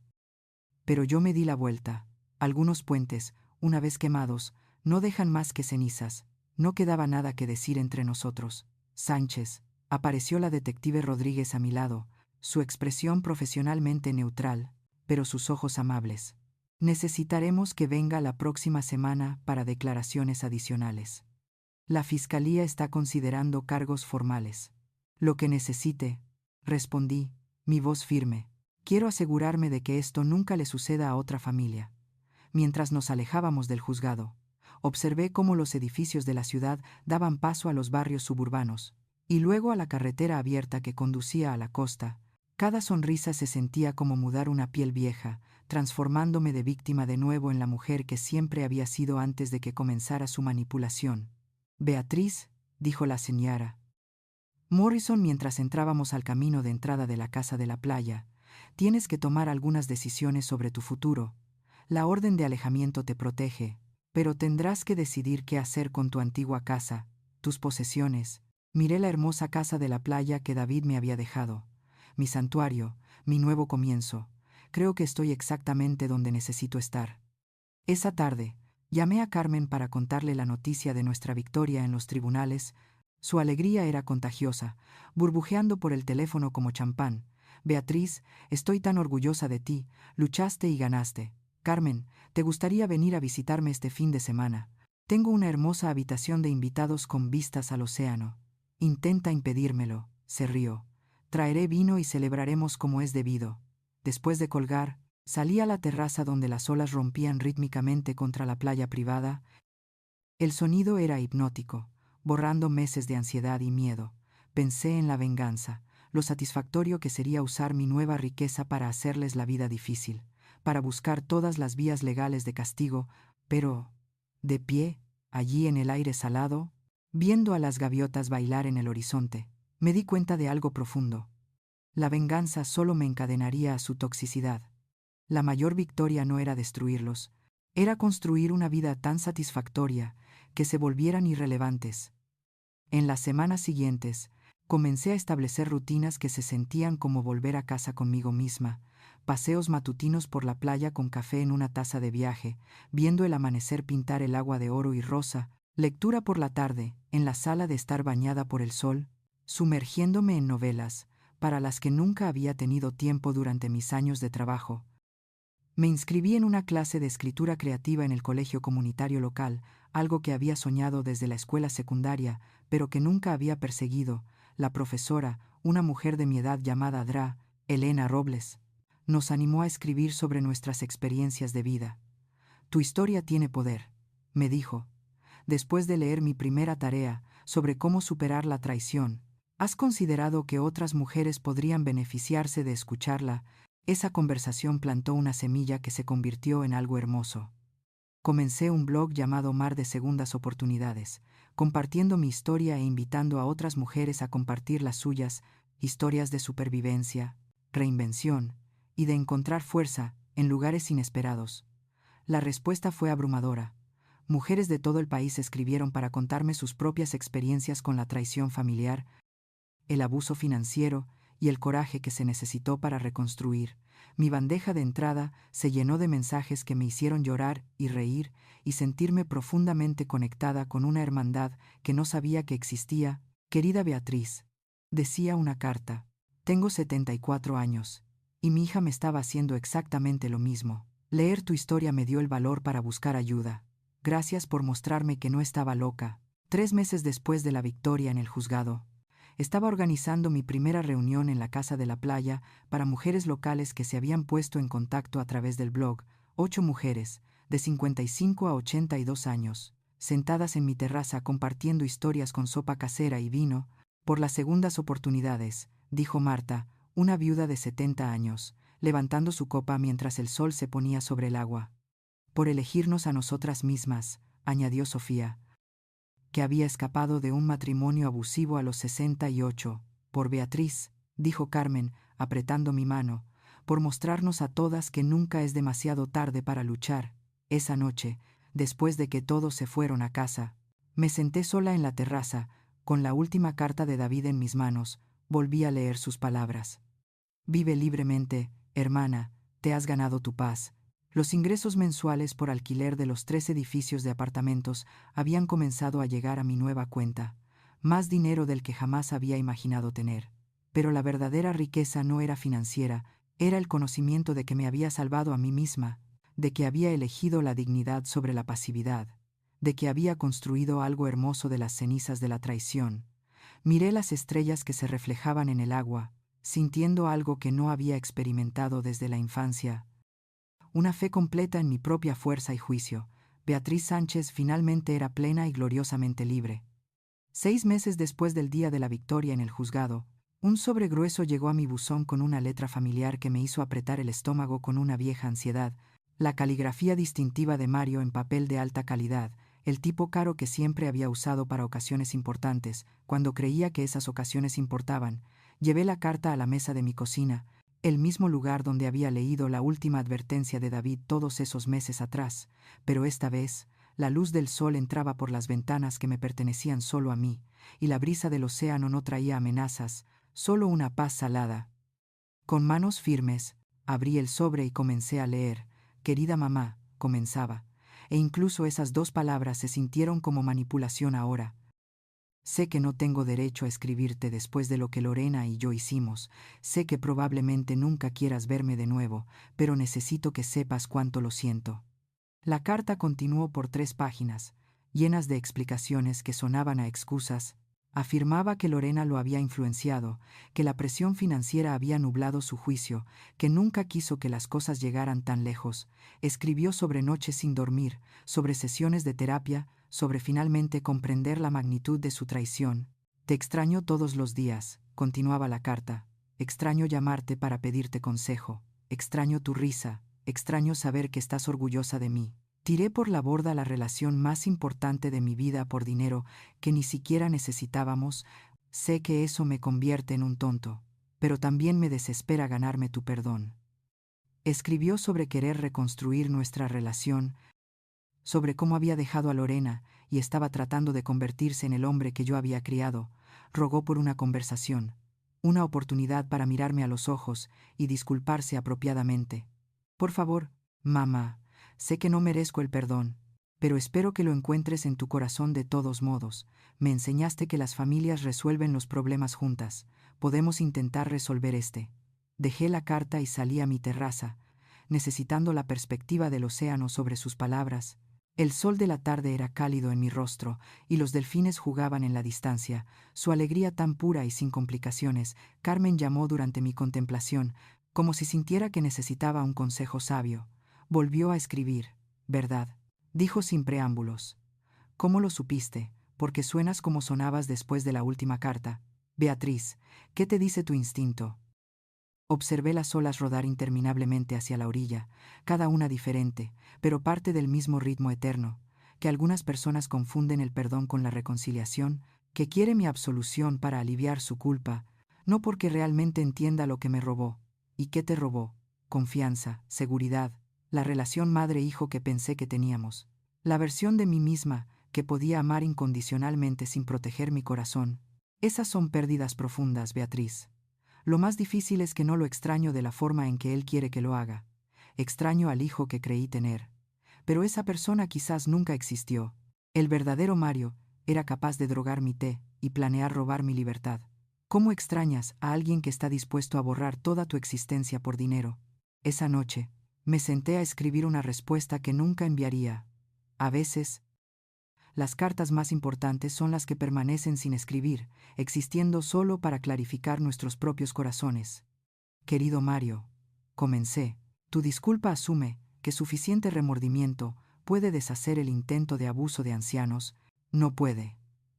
Pero yo me di la vuelta. Algunos puentes, una vez quemados, no dejan más que cenizas. No quedaba nada que decir entre nosotros. Sánchez. Apareció la detective Rodríguez a mi lado, su expresión profesionalmente neutral, pero sus ojos amables. Necesitaremos que venga la próxima semana para declaraciones adicionales. La Fiscalía está considerando cargos formales. Lo que necesite, respondí, mi voz firme. Quiero asegurarme de que esto nunca le suceda a otra familia. Mientras nos alejábamos del juzgado, observé cómo los edificios de la ciudad daban paso a los barrios suburbanos, y luego a la carretera abierta que conducía a la costa. Cada sonrisa se sentía como mudar una piel vieja, transformándome de víctima de nuevo en la mujer que siempre había sido antes de que comenzara su manipulación. Beatriz, dijo la señora Morrison mientras entrábamos al camino de entrada de la casa de la playa, tienes que tomar algunas decisiones sobre tu futuro. La orden de alejamiento te protege, pero tendrás que decidir qué hacer con tu antigua casa, tus posesiones. Miré la hermosa casa de la playa que David me había dejado. Mi santuario, mi nuevo comienzo. Creo que estoy exactamente donde necesito estar. Esa tarde, llamé a Carmen para contarle la noticia de nuestra victoria en los tribunales. Su alegría era contagiosa, burbujeando por el teléfono como champán. Beatriz, estoy tan orgullosa de ti, luchaste y ganaste. Carmen, ¿te gustaría venir a visitarme este fin de semana? Tengo una hermosa habitación de invitados con vistas al océano. Intenta impedírmelo, se rió. Traeré vino y celebraremos como es debido. Después de colgar, salí a la terraza donde las olas rompían rítmicamente contra la playa privada. El sonido era hipnótico, borrando meses de ansiedad y miedo. Pensé en la venganza, lo satisfactorio que sería usar mi nueva riqueza para hacerles la vida difícil, para buscar todas las vías legales de castigo, pero, de pie, allí en el aire salado, viendo a las gaviotas bailar en el horizonte, me di cuenta de algo profundo. La venganza solo me encadenaría a su toxicidad. La mayor victoria no era destruirlos, era construir una vida tan satisfactoria que se volvieran irrelevantes. En las semanas siguientes, Comencé a establecer rutinas que se sentían como volver a casa conmigo misma, paseos matutinos por la playa con café en una taza de viaje, viendo el amanecer pintar el agua de oro y rosa, lectura por la tarde, en la sala de estar bañada por el sol, sumergiéndome en novelas, para las que nunca había tenido tiempo durante mis años de trabajo. Me inscribí en una clase de escritura creativa en el colegio comunitario local, algo que había soñado desde la escuela secundaria, pero que nunca había perseguido. La profesora, una mujer de mi edad llamada Dra. Elena Robles, nos animó a escribir sobre nuestras experiencias de vida. Tu historia tiene poder, me dijo. Después de leer mi primera tarea sobre cómo superar la traición, ¿has considerado que otras mujeres podrían beneficiarse de escucharla? Esa conversación plantó una semilla que se convirtió en algo hermoso. Comencé un blog llamado Mar de Segundas Oportunidades, compartiendo mi historia e invitando a otras mujeres a compartir las suyas, historias de supervivencia, reinvención y de encontrar fuerza en lugares inesperados. La respuesta fue abrumadora. Mujeres de todo el país escribieron para contarme sus propias experiencias con la traición familiar, el abuso financiero y el coraje que se necesitó para reconstruir. Mi bandeja de entrada se llenó de mensajes que me hicieron llorar y reír y sentirme profundamente conectada con una hermandad que no sabía que existía. Querida Beatriz, decía una carta, tengo 74 años, y mi hija me estaba haciendo exactamente lo mismo. Leer tu historia me dio el valor para buscar ayuda. Gracias por mostrarme que no estaba loca. 3 meses después de la victoria en el juzgado, estaba organizando mi primera reunión en la Casa de la Playa para mujeres locales que se habían puesto en contacto a través del blog. 8 mujeres, de 55 a 82 años, sentadas en mi terraza compartiendo historias con sopa casera y vino. Por las segundas oportunidades, dijo Marta, una viuda de 70 años, levantando su copa mientras el sol se ponía sobre el agua. Por elegirnos a nosotras mismas, añadió Sofía, que había escapado de un matrimonio abusivo a los 68, por Beatriz, dijo Carmen, apretando mi mano, por mostrarnos a todas que nunca es demasiado tarde para luchar. Esa noche, después de que todos se fueron a casa, me senté sola en la terraza, con la última carta de David en mis manos, volví a leer sus palabras. Vive libremente, hermana, te has ganado tu paz. Los ingresos mensuales por alquiler de los 3 edificios de apartamentos habían comenzado a llegar a mi nueva cuenta, más dinero del que jamás había imaginado tener. Pero la verdadera riqueza no era financiera, era el conocimiento de que me había salvado a mí misma, de que había elegido la dignidad sobre la pasividad, de que había construido algo hermoso de las cenizas de la traición. Miré las estrellas que se reflejaban en el agua, sintiendo algo que no había experimentado desde la infancia. Una fe completa en mi propia fuerza y juicio. Beatriz Sánchez finalmente era plena y gloriosamente libre. 6 meses después del día de la victoria en el juzgado, un sobre grueso llegó a mi buzón con una letra familiar que me hizo apretar el estómago con una vieja ansiedad, la caligrafía distintiva de Mario en papel de alta calidad, el tipo caro que siempre había usado para ocasiones importantes, cuando creía que esas ocasiones importaban. Llevé la carta a la mesa de mi cocina, el mismo lugar donde había leído la última advertencia de David todos esos meses atrás, pero esta vez, la luz del sol entraba por las ventanas que me pertenecían solo a mí, y la brisa del océano no traía amenazas, solo una paz salada. Con manos firmes, abrí el sobre y comencé a leer. Querida mamá, comenzaba, e incluso esas 2 palabras se sintieron como manipulación ahora. Sé que no tengo derecho a escribirte después de lo que Lorena y yo hicimos, sé que probablemente nunca quieras verme de nuevo, pero necesito que sepas cuánto lo siento. La carta continuó por 3 páginas, llenas de explicaciones que sonaban a excusas. Afirmaba que Lorena lo había influenciado, que la presión financiera había nublado su juicio, que nunca quiso que las cosas llegaran tan lejos. Escribió sobre noches sin dormir, sobre sesiones de terapia, sobre finalmente comprender la magnitud de su traición. Te extraño todos los días, continuaba la carta. Extraño llamarte para pedirte consejo. Extraño tu risa. Extraño saber que estás orgullosa de mí. Tiré por la borda la relación más importante de mi vida por dinero que ni siquiera necesitábamos. Sé que eso me convierte en un tonto, pero también me desespera ganarme tu perdón. Escribió sobre querer reconstruir nuestra relación, sobre cómo había dejado a Lorena y estaba tratando de convertirse en el hombre que yo había criado. Rogó por una conversación, una oportunidad para mirarme a los ojos y disculparse apropiadamente. Por favor, mamá, sé que no merezco el perdón, pero espero que lo encuentres en tu corazón de todos modos. Me enseñaste que las familias resuelven los problemas juntas. Podemos intentar resolver este. Dejé la carta y salí a mi terraza, necesitando la perspectiva del océano sobre sus palabras. El sol de la tarde era cálido en mi rostro, y los delfines jugaban en la distancia, su alegría tan pura y sin complicaciones. Carmen llamó durante mi contemplación, como si sintiera que necesitaba un consejo sabio. Volvió a escribir, ¿verdad? Dijo sin preámbulos. ¿Cómo lo supiste? Porque suenas como sonabas después de la última carta. Beatriz, ¿qué te dice tu instinto? Observé las olas rodar interminablemente hacia la orilla, cada una diferente, pero parte del mismo ritmo eterno, que algunas personas confunden el perdón con la reconciliación, que quiere mi absolución para aliviar su culpa, no porque realmente entienda lo que me robó. ¿Y qué te robó? Confianza, seguridad, la relación madre-hijo que pensé que teníamos, la versión de mí misma que podía amar incondicionalmente sin proteger mi corazón. Esas son pérdidas profundas, Beatriz. Lo más difícil es que no lo extraño de la forma en que él quiere que lo haga. Extraño al hijo que creí tener. Pero esa persona quizás nunca existió. El verdadero Mario era capaz de drogar mi té y planear robar mi libertad. ¿Cómo extrañas a alguien que está dispuesto a borrar toda tu existencia por dinero? Esa noche, me senté a escribir una respuesta que nunca enviaría. A veces, las cartas más importantes son las que permanecen sin escribir, existiendo solo para clarificar nuestros propios corazones. Querido Mario, comencé, tu disculpa asume que suficiente remordimiento puede deshacer el intento de abuso de ancianos. No puede.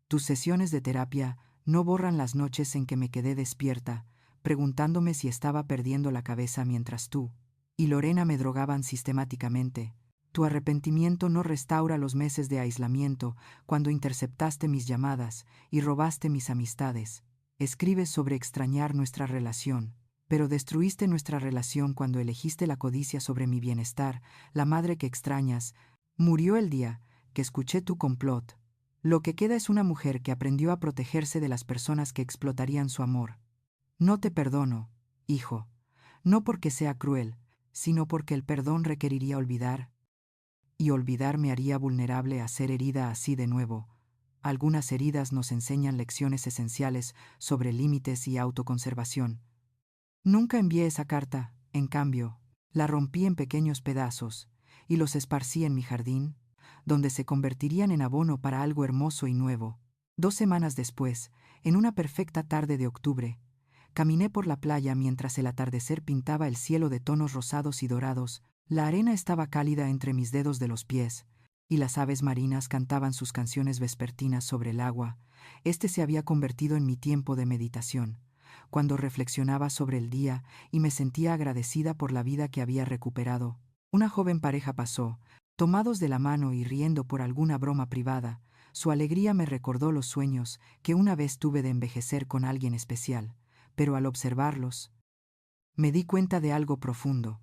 Tus sesiones de terapia no borran las noches en que me quedé despierta, preguntándome si estaba perdiendo la cabeza mientras tú y Lorena me drogaban sistemáticamente. Tu arrepentimiento no restaura los meses de aislamiento cuando interceptaste mis llamadas y robaste mis amistades. Escribes sobre extrañar nuestra relación, pero destruiste nuestra relación cuando elegiste la codicia sobre mi bienestar. La madre que extrañas murió el día que escuché tu complot. Lo que queda es una mujer que aprendió a protegerse de las personas que explotarían su amor. No te perdono, hijo, no porque sea cruel, sino porque el perdón requeriría olvidar, y olvidar me haría vulnerable a ser herida así de nuevo. Algunas heridas nos enseñan lecciones esenciales sobre límites y autoconservación. Nunca envié esa carta, en cambio, la rompí en pequeños pedazos y los esparcí en mi jardín, donde se convertirían en abono para algo hermoso y nuevo. 2 semanas después, en una perfecta tarde de octubre, caminé por la playa mientras el atardecer pintaba el cielo de tonos rosados y dorados. La arena estaba cálida entre mis dedos de los pies, y las aves marinas cantaban sus canciones vespertinas sobre el agua. Este se había convertido en mi tiempo de meditación, cuando reflexionaba sobre el día y me sentía agradecida por la vida que había recuperado. Una joven pareja pasó, tomados de la mano y riendo por alguna broma privada. Su alegría me recordó los sueños que una vez tuve de envejecer con alguien especial, pero al observarlos, me di cuenta de algo profundo.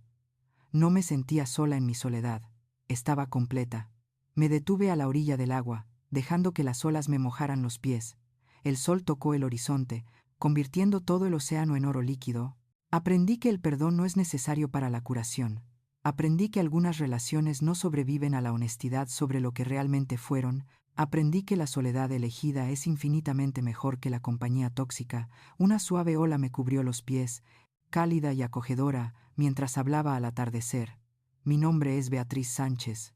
No me sentía sola en mi soledad, estaba completa. Me detuve a la orilla del agua, dejando que las olas me mojaran los pies. El sol tocó el horizonte, convirtiendo todo el océano en oro líquido. Aprendí que el perdón no es necesario para la curación. Aprendí que algunas relaciones no sobreviven a la honestidad sobre lo que realmente fueron. Aprendí que la soledad elegida es infinitamente mejor que la compañía tóxica. Una suave ola me cubrió los pies, cálida y acogedora, mientras hablaba al atardecer. Mi nombre es Beatriz Sánchez.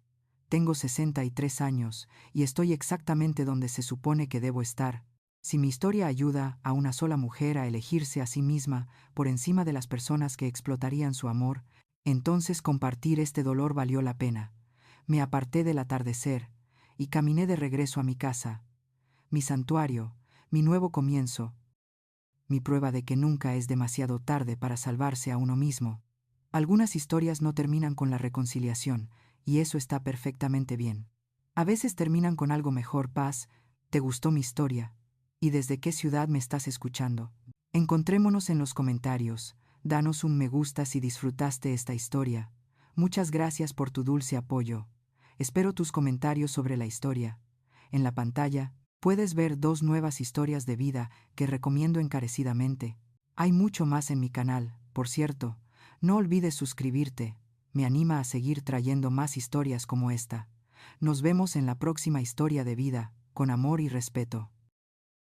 Tengo 63 años y estoy exactamente donde se supone que debo estar. Si mi historia ayuda a una sola mujer a elegirse a sí misma por encima de las personas que explotarían su amor, entonces compartir este dolor valió la pena. Me aparté del atardecer y caminé de regreso a mi casa, mi santuario, mi nuevo comienzo, mi prueba de que nunca es demasiado tarde para salvarse a uno mismo. Algunas historias no terminan con la reconciliación, y eso está perfectamente bien. A veces terminan con algo mejor. Paz, ¿te gustó mi historia? ¿Y desde qué ciudad me estás escuchando? Encontrémonos en los comentarios. Danos un me gusta si disfrutaste esta historia. Muchas gracias por tu dulce apoyo. Espero tus comentarios sobre la historia. En la pantalla, Puedes ver 2 nuevas historias de vida que recomiendo encarecidamente. Hay mucho más en mi canal, por cierto. No olvides suscribirte, me anima a seguir trayendo más historias como esta. Nos vemos en la próxima historia de vida, con amor y respeto.